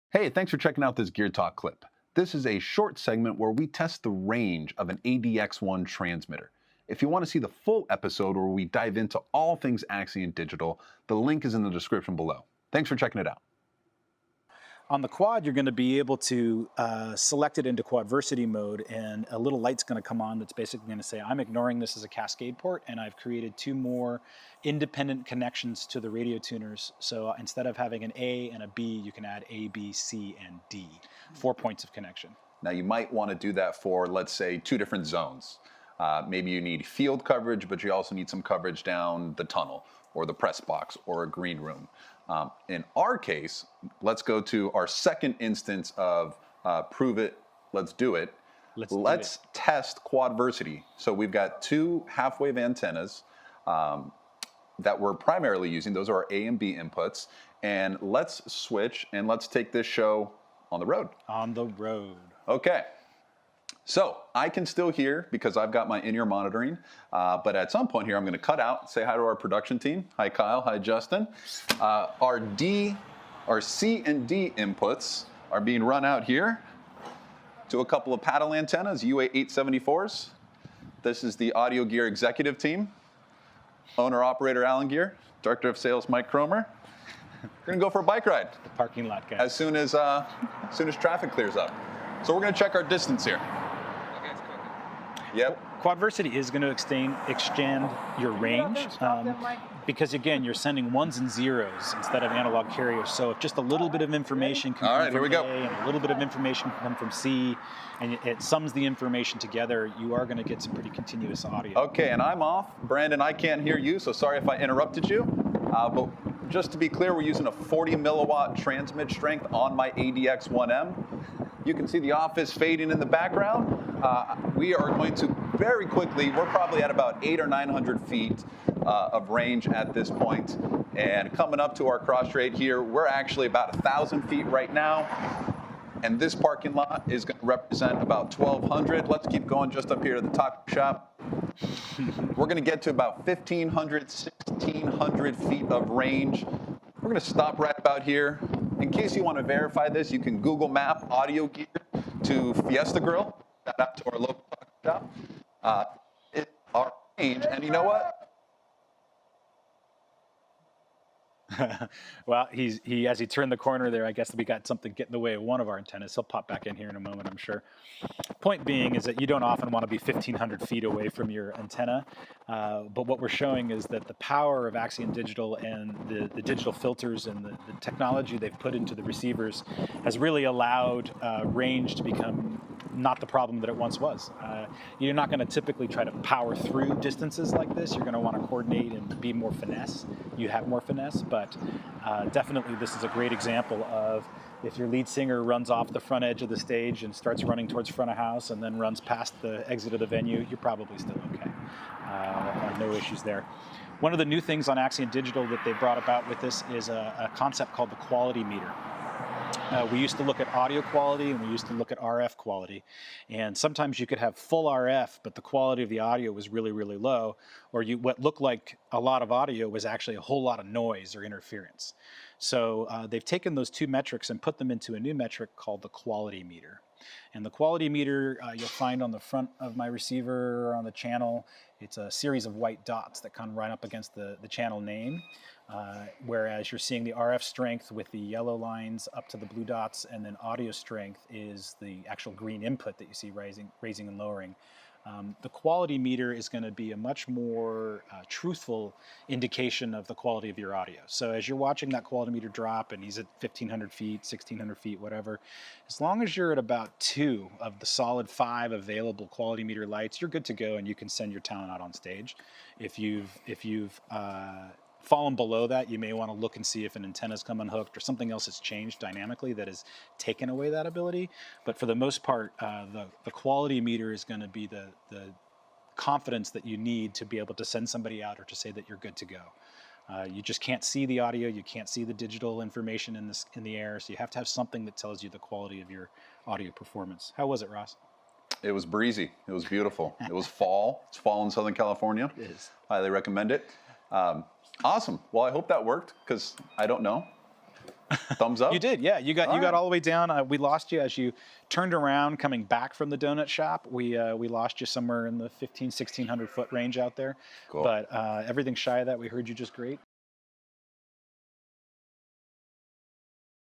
Hey, thanks for checking out this Geer Talk clip. This is a short segment where we test the range of an ADX1 transmitter. If you want to see the full episode where we dive into all things Axient Digital, the link is in the description below. Thanks for checking it out. On the quad, you're going to be able to select it into Quadversity mode, and a little light's going to come on that's basically going to say, I'm ignoring this as a cascade port, and I've created two more independent connections to the radio tuners. So instead of having an A and a B, you can add A, B, C, and D. 4 points of connection. Now you might want to do that for, let's say, two different zones. Maybe you need field coverage, but you also need some coverage down the tunnel or the press box or a green room. In our case, let's go to our second instance of prove it, let's do it. Let's test Quadversity. So we've got two half-wave antennas that we're primarily using. Those are our A and B inputs. And let's switch and let's take this show on the road. On the road. Okay. So I can still hear because I've got my in-ear monitoring, but at some point here I'm going to cut out, say hi to our production team. Hi Kyle, hi Justin. Our C and D inputs are being run out here to a couple of paddle antennas, UA874s. This is the Audio Gear executive team. Owner-operator Alan Geer, Director of Sales Mike Cromer. We're going to go for a bike ride. The parking lot guy. As soon as traffic clears up. So we're going to check our distance here. Yep. Quadversity is going to extend your range because, again, you're sending ones and zeros instead of analog carriers. So if just a little bit of information can come from A and a little bit of information can come from C, and it sums the information together, you are going to get some pretty continuous audio. Okay, and I'm off. Brandon, I can't hear you, so sorry if I interrupted you. But just to be clear, we're using a 40 milliwatt transmit strength on my ADX1M. You can see the office fading in the background. We are going to very quickly, we're probably at about 800 or 900 feet of range at this point. And coming up to our cross rate here, we're actually about 1,000 feet right now. And this parking lot is going to represent about 1,200. Let's keep going just up here to the taco shop. We're going to get to about 1,500, 1,600 feet of range. We're going to stop right about here. In case you want to verify this, you can Google Map Audio Gear to Fiesta Grill. Shout out to our local taco shop. It's our range, and you know what? Well, as he turned the corner there, I guess we got something get in the way of one of our antennas. He'll pop back in here in a moment, I'm sure. Point being is that you don't often want to be 1,500 feet away from your antenna, but what we're showing is that the power of Axient Digital and the digital filters and the technology they've put into the receivers has really allowed range to become not the problem that it once was. You're not going to typically try to power through distances like this. You're going to want to coordinate and be more finesse. You have more finesse, but definitely this is a great example of if your lead singer runs off the front edge of the stage and starts running towards front of house and then runs past the exit of the venue, you're probably still okay. No issues there. One of the new things on Axient Digital that they brought about with this is a concept called the quality meter. We used to look at audio quality and we used to look at RF quality. And sometimes you could have full RF, but the quality of the audio was really, really low. Or what looked like a lot of audio was actually a whole lot of noise or interference. So they've taken those two metrics and put them into a new metric called the quality meter. And the quality meter you'll find on the front of my receiver or on the channel. It's a series of white dots that come right up against the channel name. Whereas you're seeing the RF strength with the yellow lines up to the blue dots, and then audio strength is the actual green input that you see raising and lowering. The quality meter is going to be a much more truthful indication of the quality of your audio. So as you're watching that quality meter drop, and he's at 1,500 feet, 1,600 feet, whatever, as long as you're at about 2 of the solid 5 available quality meter lights, you're good to go, and you can send your talent out on stage. If you've fallen below that, you may want to look and see if an antenna's come unhooked or something else has changed dynamically that has taken away that ability. But for the most part, the quality meter is going to be the confidence that you need to be able to send somebody out or to say that you're good to go. You just can't see the audio, you can't see the digital information in the air, so you have to have something that tells you the quality of your audio performance. How was it, Ross? It was breezy. It was beautiful. It was fall. It's fall in Southern California. It is. Highly recommend it. Awesome. Well, I hope that worked, because I don't know. Thumbs up? You did, yeah. You got right. all the way down. We lost you as you turned around coming back from the donut shop. We lost you somewhere in the 1600 foot range out there. Cool. But everything shy of that, we heard you just great.